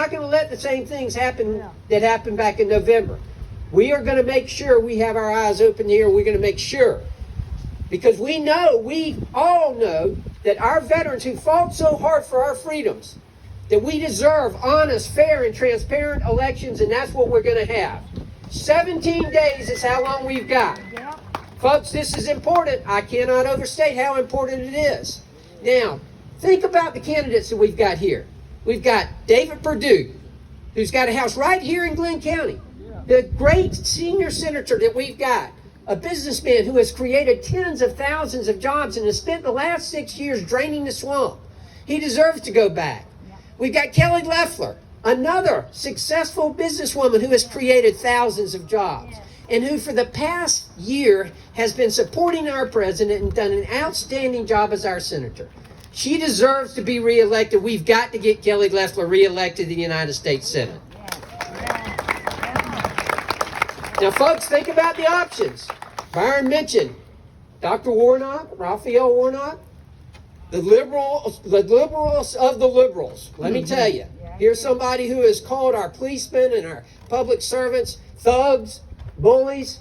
not going to let the same things happen that happened back in November. We are going to make sure we have our eyes open here. We're going to make sure. Because we all know that our veterans who fought so hard for our freedoms, that we deserve honest, fair, and transparent elections, and that's what we're going to have. 17 days is how long we've got. Folks, this is important. I cannot overstate how important it is. Now, think about the candidates that we've got here. We've got David Perdue, who's got a house right here in Glenn County. The great senior senator that we've got, a businessman who has created tens of thousands of jobs and has spent the last 6 years draining the swamp. He deserves to go back. We've got Kelly Loeffler, another successful businesswoman who has created thousands of jobs and who for the past year has been supporting our president and done an outstanding job as our senator. She deserves to be reelected. We've got to get Kelly Loeffler reelected to the United States Senate. Now, folks, think about the options. Byron mentioned Dr. Warnock, Raphael Warnock, the liberals of the liberals. Let me tell you, here's somebody who has called our policemen and our public servants thugs, bullies.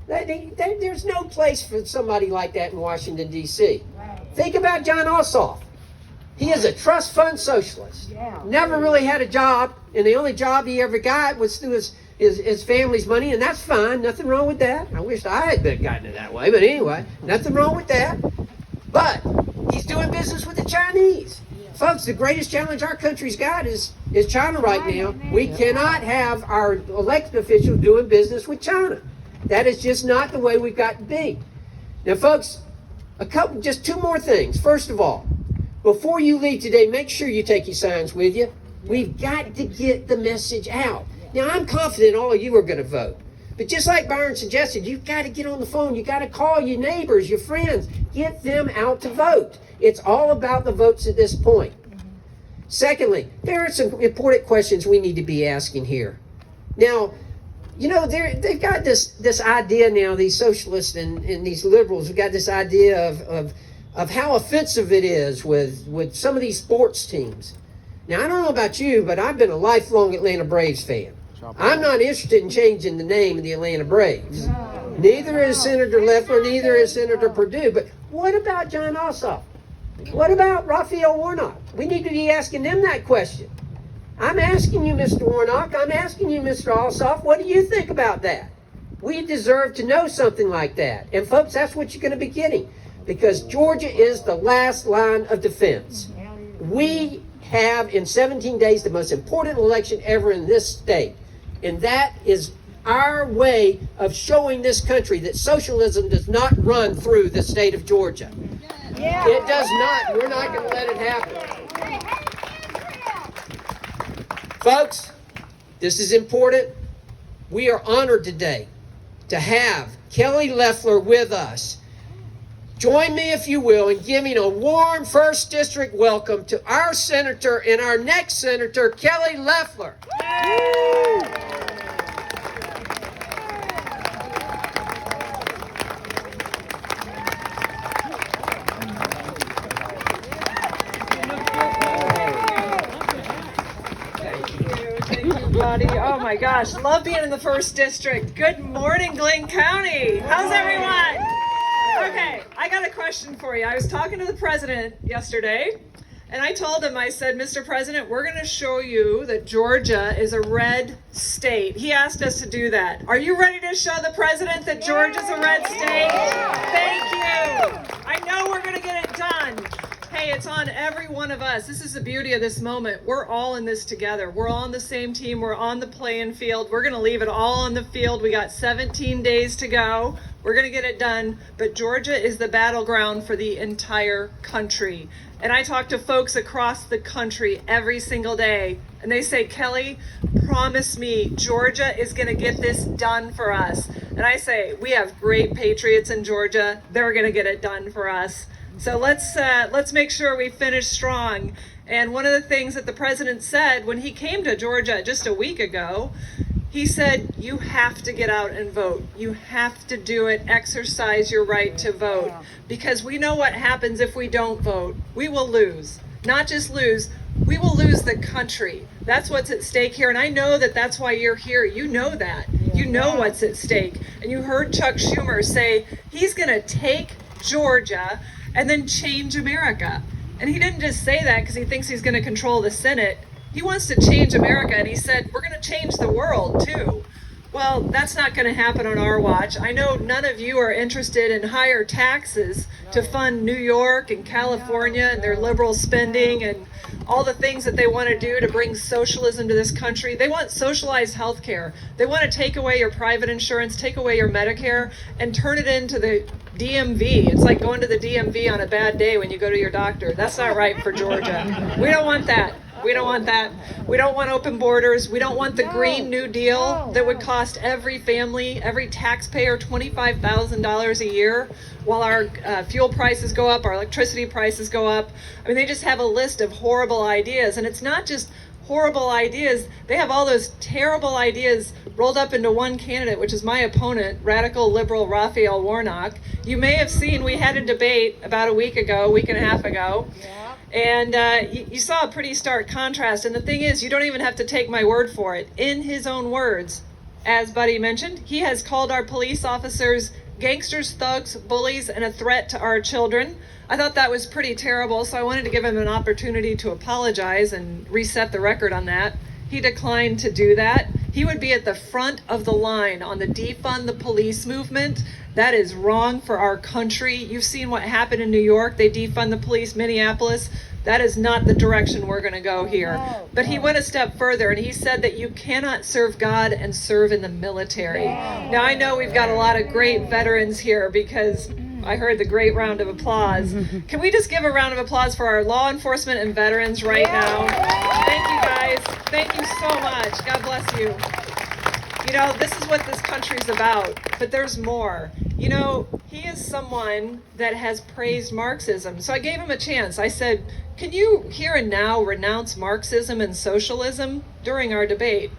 There's no place for somebody like that in Washington, D.C. Think about John Ossoff. He is a trust fund socialist. Never really had a job, and the only job he ever got was through his family's money, and that's fine. Nothing wrong with that. I wish I had gotten it that way, but anyway, nothing wrong with that. But he's doing business with the Chinese. Folks, the greatest challenge our country's got is China right now. We cannot have our elected officials doing business with China. That is just not the way we've got to be. Now, folks, just two more things. First of all, before you leave today, make sure you take your signs with you. We've got to get the message out. Now, I'm confident all of you are going to vote. But just like Byron suggested, you've got to get on the phone. You've got to call your neighbors, your friends. Get them out to vote. It's all about the votes at this point. Secondly, there are some important questions we need to be asking here. Now, you know, they've got this idea now, these socialists and these liberals have got this idea of how offensive it is with some of these sports teams. Now, I don't know about you, but I've been a lifelong Atlanta Braves fan. I'm not interested in changing the name of the Atlanta Braves. Neither is Senator Loeffler, neither is Senator Perdue. But what about John Ossoff? What about Raphael Warnock? We need to be asking them that question. I'm asking you, Mr. Warnock. I'm asking you, Mr. Ossoff. What do you think about that? We deserve to know something like that. And folks, that's what you're going to be getting, because Georgia is the last line of defense. We have in 17 days the most important election ever in this state. And that is our way of showing this country that socialism does not run through the state of Georgia. It does not. We're not going to let it happen. Folks, this is important. We are honored today to have Kelly Loeffler with us. Join me, if you will, in giving a warm 1st District welcome to our senator and our next senator, Kelly Loeffler. Oh my gosh, love being in the 1st District. Good morning, Glenn County. How's everyone? Okay, I got a question for you. I was talking to the president yesterday, and I told him, I said, Mr. President, we're going to show you that Georgia is a red state. He asked us to do that. Are you ready to show the president that Georgia's a red state? Thank you. I know we're going to get it done. Hey, it's on every one of us. This is the beauty of this moment. We're all in this together. We're all on the same team. We're on the playing field. We're going to leave it all on the field. We got 17 days to go. We're going to get it done. But Georgia is the battleground for the entire country. And I talk to folks across the country every single day. And they say, Kelly, promise me Georgia is going to get this done for us. And I say, we have great patriots in Georgia. They're going to get it done for us. So let's make sure we finish strong. And one of the things that the president said when he came to Georgia just a week ago, he said, you have to get out and vote. You have to do it. Exercise your right to vote. Because we know what happens if we don't vote. We will lose. Not just lose, we will lose the country. That's what's at stake here. And I know that that's why you're here. You know that. You know what's at stake. And you heard Chuck Schumer say he's going to take Georgia and then change America. And he didn't just say that because he thinks he's going to control the Senate. He wants to change America, and he said, we're going to change the world too. Well, that's not going to happen on our watch. I know none of you are interested in higher taxes to fund New York and California and their liberal spending and all the things that they want to do to bring socialism to this country. They want socialized health care. They want to take away your private insurance, take away your Medicare, and turn it into the DMV. It's like going to the DMV on a bad day when you go to your doctor. That's not right for Georgia. We don't want that. We don't want that. We don't want open borders. We don't want the Green New Deal that would cost every family, every taxpayer $25,000 a year while our fuel prices go up, our electricity prices go up. I mean, they just have a list of horrible ideas. And it's not just horrible ideas. They have all those terrible ideas rolled up into one candidate, which is my opponent, radical liberal Raphael Warnock. You may have seen we had a debate about a week and a half ago. And you saw a pretty stark contrast. And the thing is, you don't even have to take my word for it. In his own words, as Buddy mentioned, he has called our police officers gangsters, thugs, bullies, and a threat to our children. I thought that was pretty terrible, so I wanted to give him an opportunity to apologize and reset the record on that. He declined to do that. He would be at the front of the line on the defund the police movement. That is wrong for our country. You've seen what happened in New York. They defund the police, Minneapolis. That is not the direction we're going to go here. But he went a step further, and he said that you cannot serve God and serve in the military. Now, I know we've got a lot of great veterans here because I heard the great round of applause. Can we just give a round of applause for our law enforcement and veterans right now? Thank you, guys. Thank you so much. God bless you. You know, this is what this country's about, but there's more. You know, he is someone that has praised Marxism. So I gave him a chance. I said, can you here and now renounce Marxism and socialism during our debate?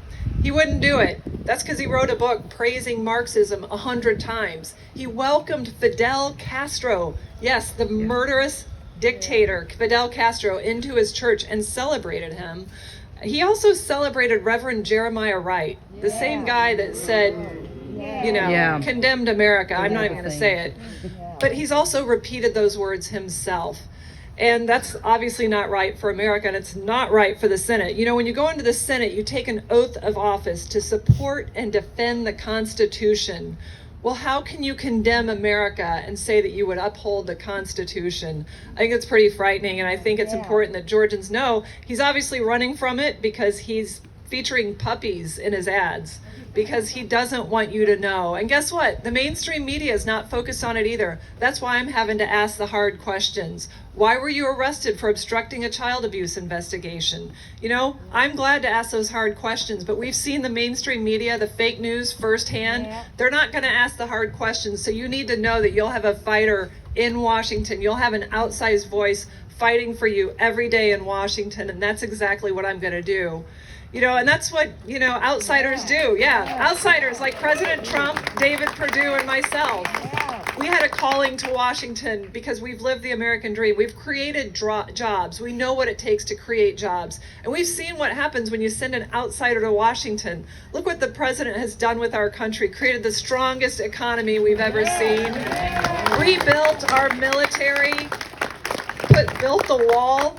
He wouldn't do it. That's because he wrote a book praising Marxism 100 times. He welcomed Fidel Castro, yes, the murderous dictator Fidel Castro, into his church and celebrated him. He also celebrated Reverend Jeremiah Wright, the same guy that said, condemned America. I'm not even going to say it. But he's also repeated those words himself. And that's obviously not right for America, and it's not right for the Senate. You know, when you go into the Senate, you take an oath of office to support and defend the Constitution. Well, how can you condemn America and say that you would uphold the Constitution? I think it's pretty frightening, and I think it's important that Georgians know he's obviously running from it because he's featuring puppies in his ads, because he doesn't want you to know. And guess what? The mainstream media is not focused on it either. That's why I'm having to ask the hard questions. Why were you arrested for obstructing a child abuse investigation? You know, I'm glad to ask those hard questions, but we've seen the mainstream media, the fake news firsthand. They're not going to ask the hard questions. So you need to know that you'll have a fighter in Washington. You'll have an outsized voice fighting for you every day in Washington, and that's exactly what I'm going to do. You know, and that's what, outsiders do. Outsiders like President Trump, David Perdue, and myself. We had a calling to Washington because we've lived the American dream. We've created jobs. We know what it takes to create jobs. And we've seen what happens when you send an outsider to Washington. Look what the president has done with our country, created the strongest economy we've ever seen, rebuilt our military, built the wall.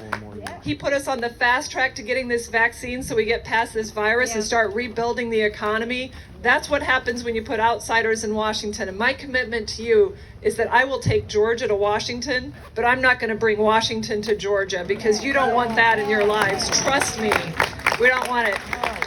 He put us on the fast track to getting this vaccine so we get past this virus and start rebuilding the economy. That's what happens when you put outsiders in Washington. And my commitment to you is that I will take Georgia to Washington, but I'm not going to bring Washington to Georgia because you don't want that in your lives. Trust me, we don't want it.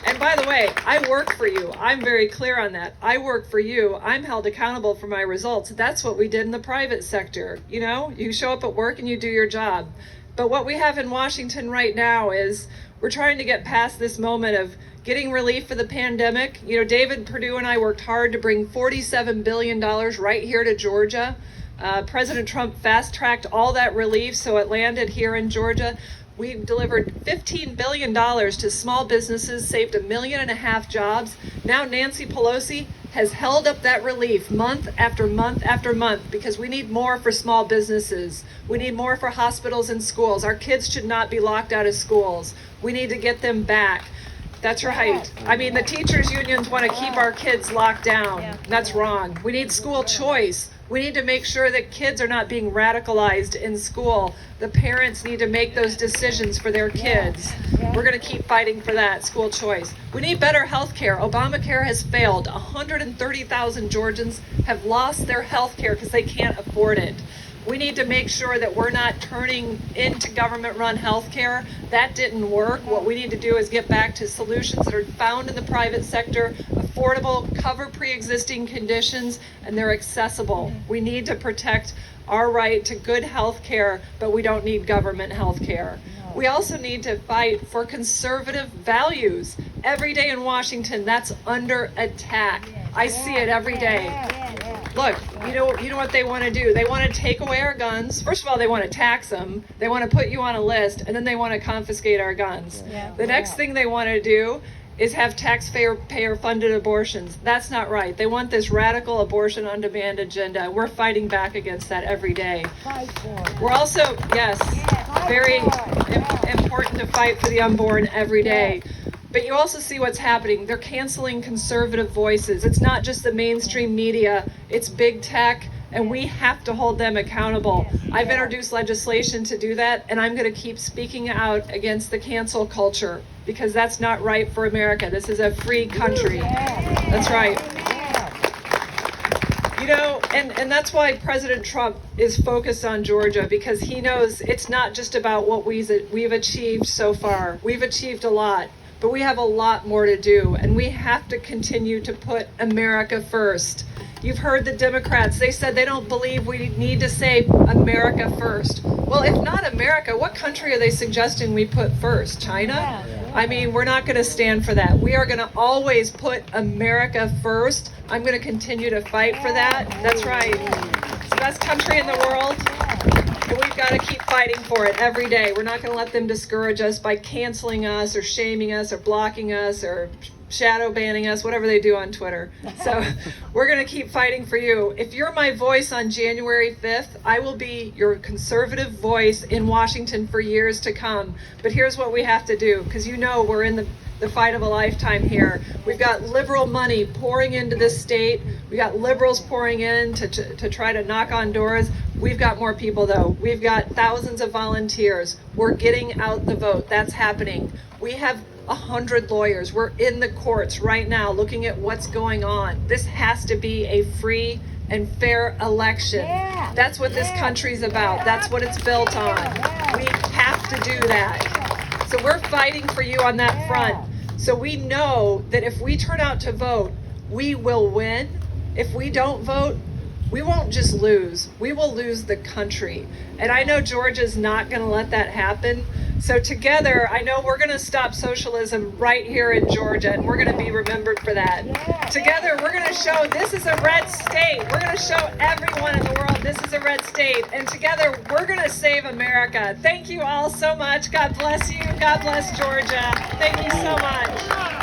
And by the way, I work for you. I'm very clear on that. I work for you. I'm held accountable for my results. That's what we did in the private sector. You know, you show up at work and you do your job. But what we have in Washington right now is we're trying to get past this moment of getting relief for the pandemic. You know, David Perdue and I worked hard to bring $47 billion right here to Georgia. President Trump fast-tracked all that relief, so it landed here in Georgia. We delivered $15 billion to small businesses, saved 1.5 million jobs. Now Nancy Pelosi has held up that relief month after month after month because we need more for small businesses. We need more for hospitals and schools. Our kids should not be locked out of schools. We need to get them back. That's right. I mean, the teachers' unions want to keep our kids locked down. That's wrong. We need school choice. We need to make sure that kids are not being radicalized in school. The parents need to make those decisions for their kids. We're going to keep fighting for that, school choice. We need better health care. Obamacare has failed. 130,000 Georgians have lost their health care because they can't afford it. We need to make sure that we're not turning into government-run healthcare. That didn't work. What we need to do is get back to solutions that are found in the private sector, affordable, cover pre-existing conditions, and they're accessible. We need to protect our right to good health care, but we don't need government health care. We also need to fight for conservative values. Every day in Washington, that's under attack. I see it every day. Look, you know what they want to do? They want to take away our guns. First of all, they want to tax them. They want to put you on a list, and then they want to confiscate our guns. The next thing they want to do is have taxpayer-funded abortions. That's not right. They want this radical abortion on demand agenda. We're fighting back against that every day. We're also, yes, very important to fight for the unborn every day. But you also see what's happening. They're canceling conservative voices. It's not just the mainstream media, it's big tech, and we have to hold them accountable. I've introduced legislation to do that, and I'm going to keep speaking out against the cancel culture because that's not right for America. This is a free country. That's right. You know, and that's why President Trump is focused on Georgia, because he knows it's not just about what we've achieved so far. We've achieved a lot. But we have a lot more to do, and we have to continue to put America first. You've heard the Democrats. They said they don't believe we need to say America first. Well, if not America, what country are they suggesting we put first? China? I mean, we're not going to stand for that. We are going to always put America first. I'm going to continue to fight for that. That's right. It's the best country in the world. And we've got to keep fighting for it every day. We're not going to let them discourage us by canceling us or shaming us or blocking us or shadow banning us, whatever they do on Twitter. So we're going to keep fighting for you. If you're my voice on January 5th, I will be your conservative voice in Washington for years to come. But here's what we have to do, because you know we're in the fight of a lifetime here. We've got liberal money pouring into this state. We got liberals pouring in to try to knock on doors. We've got more people though. We've got thousands of volunteers. We're getting out the vote. That's happening. We have 100 lawyers. We're in the courts right now looking at what's going on. This has to be a free and fair election. That's what this country's about. That's what it's built on. We have to do that. So we're fighting for you on that front. So we know that if we turn out to vote, we will win. If we don't vote, we won't just lose. We will lose the country. And I know Georgia's not going to let that happen. So together, I know we're going to stop socialism right here in Georgia, and we're going to be remembered for that. Together, we're going to show this is a red state. We're going to show everyone in the world this is a red state. And together, we're going to save America. Thank you all so much. God bless you. God bless Georgia. Thank you so much.